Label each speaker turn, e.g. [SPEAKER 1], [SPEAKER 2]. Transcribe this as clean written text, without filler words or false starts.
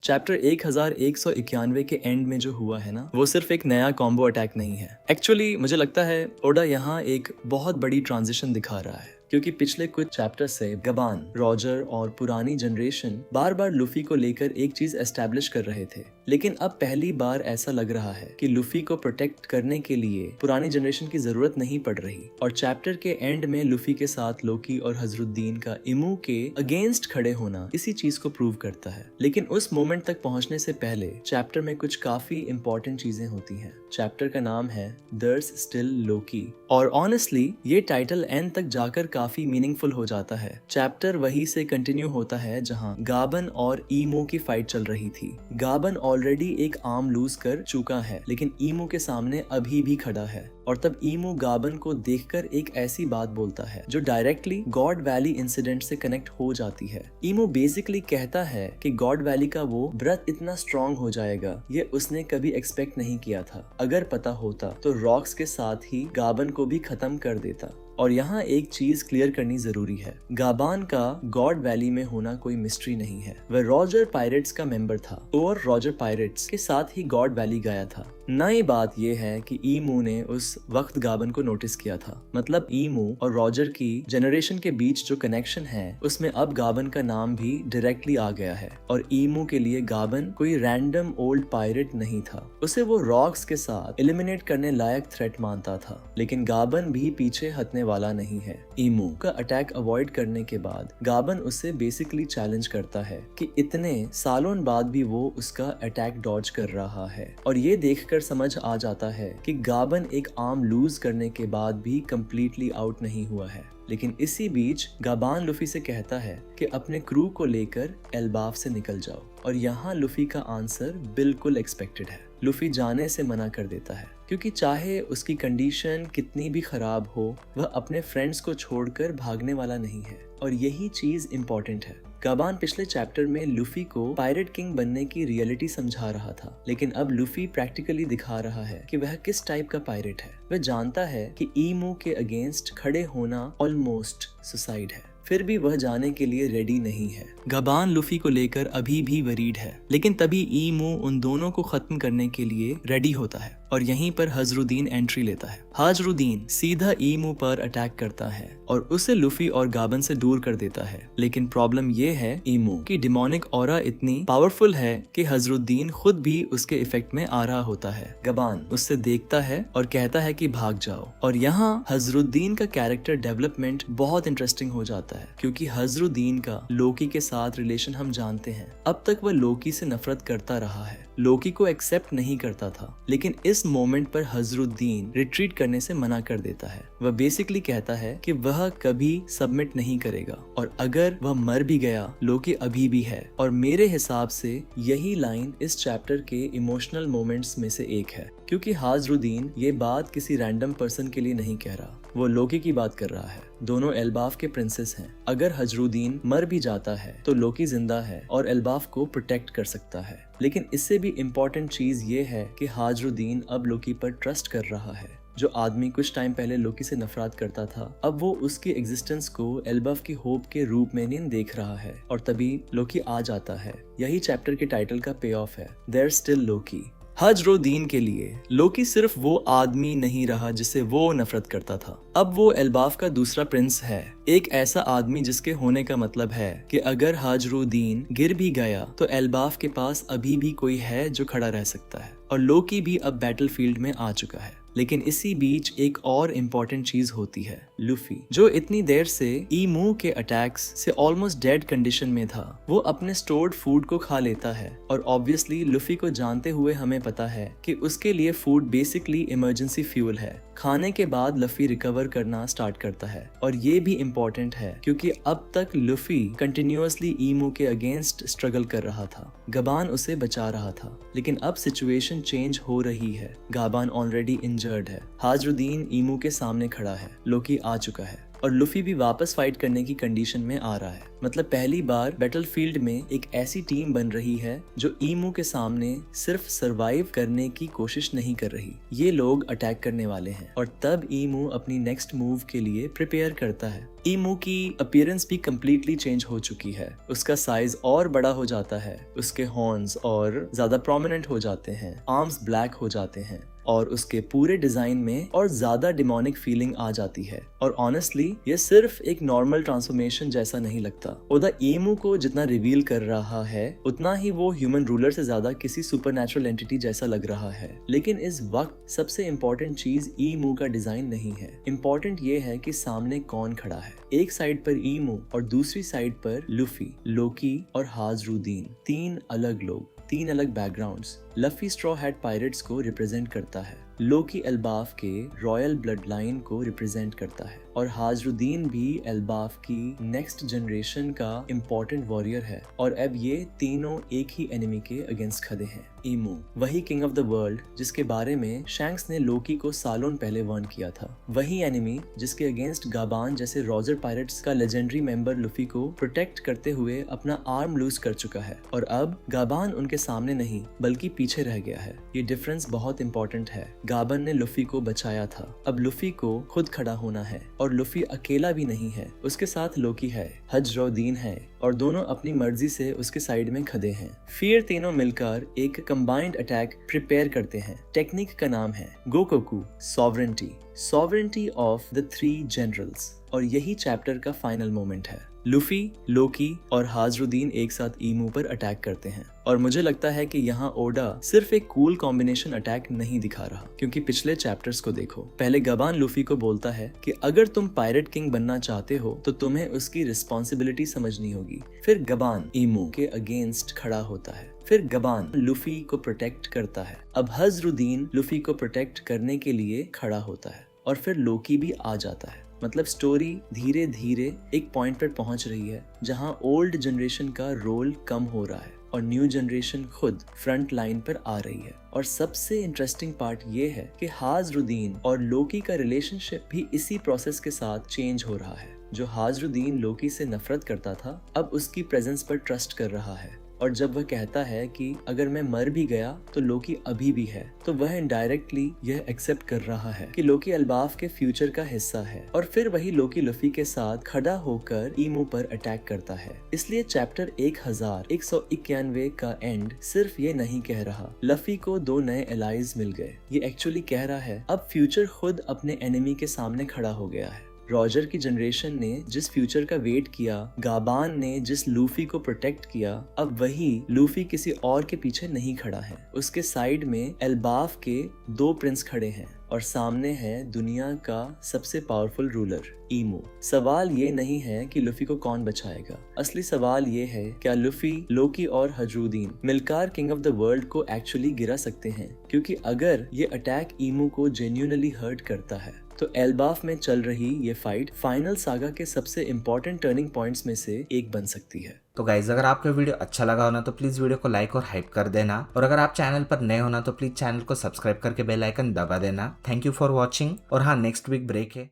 [SPEAKER 1] Chapter 1191 के and में जो हुआ है ना, वो सिर्फ एक नया कॉम्बो अटैक नहीं है। एक्चुअली मुझे लगता है ओडा यहाँ एक बहुत बड़ी ट्रांजिशन दिखा रहा है, क्योंकि पिछले कुछ चैप्टर से गबान, रॉजर और पुरानी जनरेशन बार बार लूफी को लेकर एक चीज एस्टैब्लिश कर रहे थे, लेकिन अब पहली बार ऐसा लग रहा है कि लूफी को प्रोटेक्ट करने के लिए पुरानी जनरेशन की जरूरत नहीं पड़ रही। और चैप्टर के एंड में लूफी के साथ लोकी और हजरुद्दीन का इमू के अगेंस्ट खड़े होना इसी चीज को प्रूव करता है। लेकिन उस मोमेंट तक पहुंचने से पहले चैप्टर में कुछ काफी इंपॉर्टेंट चीजें होती हैं। चैप्टर का नाम है दर्स स्टिल लोकी, और ऑनेस्टली ये टाइटल एंड तक जाकर काफी मीनिंगफुल हो जाता है। चैप्टर वही से कंटिन्यू होता है जहां गाबन और ईमो की फाइट चल रही थी। गाबन ऑलरेडी एक आर्म लूज कर चुका है, लेकिन ईमो के सामने अभी भी खड़ा है। और तब ईमो गाबन को देखकर एक ऐसी बात बोलता है जो डायरेक्टली गॉड वैली इंसिडेंट से कनेक्ट हो जाती है। ईमो बेसिकली कहता है कि गॉड वैली का वो व्रत इतना स्ट्रॉन्ग हो जाएगा, ये उसने कभी एक्सपेक्ट नहीं किया था। अगर पता होता तो रॉक्स के साथ ही गाबन को भी खत्म कर देता। और यहाँ एक चीज क्लियर करनी जरूरी है, गाबान का गॉड वैली में होना कोई मिस्ट्री नहीं है। वह रॉजर पायरेट्स का मेंबर था और रॉजर पायरेट्स के साथ ही गॉड वैली गया था। नई बात यह है कि ईमू ने उस वक्त गाबन को नोटिस किया था। मतलब ईमू और रॉजर की जनरेशन के बीच जो कनेक्शन है, उसमें अब गाबन का नाम भी डायरेक्टली आ गया है। और ईमू के लिए गाबन कोई रैंडम ओल्ड पायरेट नहीं था, उसे वो रॉक्स के साथ एलिमिनेट करने लायक थ्रेट मानता था। लेकिन गाबन भी पीछे हटने वाला नहीं है। ईमू का अटैक अवॉइड करने के बाद गाबन उसे बेसिकली चैलेंज करता है कि इतने सालों बाद भी वो उसका अटैक डॉज कर रहा है। और ये देखकर समझ आ जाता है कि गाबन एक आर्म लूज करने के बाद भी कंप्लीटली आउट नहीं हुआ है। लेकिन इसी बीच गाबान लूफी से कहता है कि अपने क्रू को लेकर एल्बाफ से निकल जाओ। और यहाँ लूफी का आंसर बिल्कुल एक्सपेक्टेड है। लूफी जाने से मना कर देता है, क्योंकि चाहे उसकी कंडीशन कितनी भी खराब हो, वह अपने फ्रेंड्स को छोड़कर भागने वाला नहीं है। और यही चीज इम्पोर्टेंट है। गाबान पिछले चैप्टर में लूफी को पायरेट किंग बनने की रियलिटी समझा रहा था, लेकिन अब लूफी प्रैक्टिकली दिखा रहा है कि वह किस टाइप का पायरेट है। वह जानता है कि ईमू के अगेंस्ट खड़े होना ऑलमोस्ट सुसाइड है, फिर भी वह जाने के लिए रेडी नहीं है। गाबान लूफी को लेकर अभी भी वरीड है, लेकिन तभी ईमू उन दोनों को खत्म करने के लिए रेडी होता है। और यहीं पर हजरुद्दीन एंट्री लेता है। हजरुद्दीन सीधा ईमू पर अटैक करता है और उसे लूफी और गाबन से दूर कर देता है। लेकिन प्रॉब्लम ये है ईमू की डिमोनिक ऑरा इतनी पावरफुल है कि हजरुद्दीन खुद भी उसके इफेक्ट में आ रहा होता है। गाबान उससे देखता है और कहता है कि भाग जाओ। और यहाँ हजरुद्दीन का कैरेक्टर डेवलपमेंट बहुत इंटरेस्टिंग हो जाता है, क्योंकि हजरुद्दीन का लोकी के साथ रिलेशन हम जानते हैं। अब तक वह लोकी से नफरत करता रहा है, लोकी को एक्सेप्ट नहीं करता था। लेकिन इस मोमेंट पर हजरुद्दीन रिट्रीट करने से मना कर देता है। वह बेसिकली कहता है कि वह कभी सबमिट नहीं करेगा, और अगर वह मर भी गया, लोकी अभी भी है। और मेरे हिसाब से यही लाइन इस चैप्टर के इमोशनल मोमेंट्स में से एक है, क्योंकि हजरुद्दीन ये बात किसी रैंडम पर्सन के लिए नहीं कह रहा, वो लोकी की बात कर रहा है। दोनों एल्बाफ के प्रिंसेस हैं। अगर हजरुद्दीन मर भी जाता है तो लोकी जिंदा है और एल्बाफ को प्रोटेक्ट कर सकता है। लेकिन इससे भी इम्पोर्टेंट चीज ये है कि हजरुद्दीन अब लोकी पर ट्रस्ट कर रहा है। जो आदमी कुछ टाइम पहले लोकी से नफरत करता था, अब वो उसकी एग्जिस्टेंस को एल्बाफ की होप के रूप में नहीं देख रहा है। और तभी लोकी आ जाता है। यही चैप्टर के टाइटल का पे ऑफ है, देयर स्टिल लोकी। हजरुद्दीन के लिए लोकी सिर्फ वो आदमी नहीं रहा जिससे वो नफरत करता था। अब वो एल्बाफ का दूसरा प्रिंस है, एक ऐसा आदमी जिसके होने का मतलब है कि अगर हजरुद्दीन गिर भी गया तो एल्बाफ के पास अभी भी कोई है जो खड़ा रह सकता है। और लोकी भी अब बैटलफील्ड में आ चुका है। लेकिन इसी बीच एक और इम्पोर्टेंट चीज होती है, लूफी, जो इतनी देर से ईमू के अटैक्स से ऑलमोस्ट डेड कंडीशन में था, वो अपने स्टोर्ड फूड को खा लेता है। और ऑब्वियसली लूफी को जानते हुए हमें पता है कि उसके लिए फूड बेसिकली इमरजेंसी फ्यूल है। खाने के बाद लूफी रिकवर करना स्टार्ट करता है। और ये भी इम्पोर्टेंट है, क्योंकि अब तक लूफी कंटिन्यूअसली ईमू के अगेंस्ट स्ट्रगल कर रहा था। गाबान उसे बचा रहा था, लेकिन अब सिचुएशन चेंज हो रही है। गाबान ऑलरेडी इंजर्ड है। हजरुद्दीन ईमू के सामने खड़ा है। लोकी आ चुका है। और लुफी भी वापस फाइट करने की कंडीशन में आ रहा है। मतलब पहली बार बैटलफील्ड में एक ऐसी टीम बन रही है जो ईमू के सामने सिर्फ सरवाइव करने की कोशिश नहीं कर रही, ये लोग अटैक करने वाले हैं। और तब ईमू अपनी नेक्स्ट मूव के लिए प्रिपेयर करता है। ईमू की अपीयरेंस भी कम्प्लीटली चेंज हो चुकी है, उसका साइज और बड़ा हो जाता है, उसके हॉर्न्स और ज्यादा प्रोमिनेंट हो जाते हैं, आर्म्स ब्लैक हो जाते हैं और उसके पूरे डिजाइन में और ज्यादा डिमोनिक फीलिंग आ जाती है। और ऑनेस्टली ये सिर्फ एक नॉर्मल ट्रांसफॉर्मेशन जैसा नहीं लगता। ओदा ईमू को जितना रिवील कर रहा है उतना ही वो ह्यूमन रूलर से ज्यादा किसी सुपरनैचुरल एंटिटी जैसा लग रहा है। लेकिन इस वक्त सबसे इम्पोर्टेंट चीज ईमू का डिजाइन नहीं है, इम्पोर्टेंट ये है कि सामने कौन खड़ा है। एक साइड पर ईमू और दूसरी साइड पर लुफी, लोकी और हाजरुदीन, तीन अलग लोग, तीन अलग बैकग्राउंड्स। लफी स्ट्रॉ हैट पायरेट्स को रिप्रेजेंट करता है, लोकी एल्बाफ के रॉयल ब्लड लाइन को रिप्रेजेंट करता है और हाजरुदीन भी एल्बाफ की नेक्स्ट जनरेशन का इम्पोर्टेंट वॉरियर है। और अब ये तीनों एक ही एनिमी के अगेंस्ट खड़े हैं। ईमू, वही किंग ऑफ द वर्ल्ड जिसके बारे में शैंक्स ने लोकी को सालों पहले वार्न किया था, वही एनिमी जिसके अगेंस्ट गाबान जैसे रॉजर पायरेट्स का लेजेंडरी मेंबर लुफी को प्रोटेक्ट करते हुए अपना आर्म लूज कर चुका है। और अब गाबान उनके सामने नहीं बल्कि पीछे रह गया है। ये डिफरेंस बहुत इंपॉर्टेंट है। गाबन ने लुफी को बचाया था, अब लुफी को खुद खड़ा होना है। और लुफी अकेला भी नहीं है, उसके साथ लोकी है, हजरुदीन है और दोनों अपनी मर्जी से उसके साइड में खड़े हैं। फिर तीनों मिलकर एक कंबाइंड अटैक प्रिपेयर करते हैं। टेक्निक का नाम है Gokoku sovereignty of the three generals. और यही चैप्टर का फाइनल मोमेंट है। लुफी, लोकी और हाजरुदीन एक साथ ईमू पर अटैक करते हैं। और मुझे लगता है कि यहाँ ओडा सिर्फ एक कूल कॉम्बिनेशन अटैक नहीं दिखा रहा, क्योंकि पिछले चैप्टर्स को देखो। पहले गबान लुफी को बोलता है कि अगर तुम पायरेट किंग बनना चाहते हो तो तुम्हें उसकी रिस्पॉन्सिबिलिटी समझनी होगी। फिर गबान ईमू के अगेंस्ट खड़ा होता है, फिर गबान लुफी को प्रोटेक्ट करता है, अब हजरुदीन लुफी को प्रोटेक्ट करने के लिए खड़ा होता है और फिर लोकी भी आ जाता है। मतलब स्टोरी धीरे धीरे एक पॉइंट पर पहुंच रही है जहां ओल्ड जनरेशन का रोल कम हो रहा है और न्यू जनरेशन खुद फ्रंट लाइन पर आ रही है। और सबसे इंटरेस्टिंग पार्ट ये है कि हाजरुदीन और लोकी का रिलेशनशिप भी इसी प्रोसेस के साथ चेंज हो रहा है। जो हाजरुदीन लोकी से नफरत करता था अब उसकी प्रेजेंस पर ट्रस्ट कर रहा है। और जब वह कहता है कि अगर मैं मर भी गया तो लोकी अभी भी है, तो वह इनडायरेक्टली यह एक्सेप्ट कर रहा है कि लोकी अल्बाफ के फ्यूचर का हिस्सा है। और फिर वही लोकी लुफी के साथ खड़ा होकर ईमू पर अटैक करता है। इसलिए चैप्टर 1191 का एंड सिर्फ ये नहीं कह रहा लफी को 2 नए एलाइज मिल गए, ये एक्चुअली कह रहा है अब फ्यूचर खुद अपने एनिमी के सामने खड़ा हो गया है। रॉजर की जनरेशन ने जिस फ्यूचर का वेट किया, गाबान ने जिस लूफी को प्रोटेक्ट किया, अब वही लूफी किसी और के पीछे नहीं खड़ा है। उसके साइड में एल्बाफ के 2 प्रिंस खड़े हैं और सामने है दुनिया का सबसे पावरफुल रूलर ईमू। सवाल ये नहीं है कि लुफी को कौन बचाएगा, असली सवाल ये है क्या लुफी, लोकी और हजरुदीन मिलकर किंग ऑफ द वर्ल्ड को एक्चुअली गिरा सकते हैं। क्योंकि अगर ये अटैक ईमू को जेन्युइनली हर्ट करता है तो एल्बाफ में चल रही ये फाइट फाइनल सागा के सबसे इम्पोर्टेंट टर्निंग पॉइंट्स में से एक बन सकती है।
[SPEAKER 2] तो गाइज अगर आपको वीडियो अच्छा लगा हो ना तो प्लीज वीडियो को लाइक और हाइप कर देना, और अगर आप चैनल पर नए हो ना तो प्लीज चैनल को सब्सक्राइब करके बेल आइकन दबा देना। Thank you for watching. और हाँ, नेक्स्ट वीक ब्रेक है।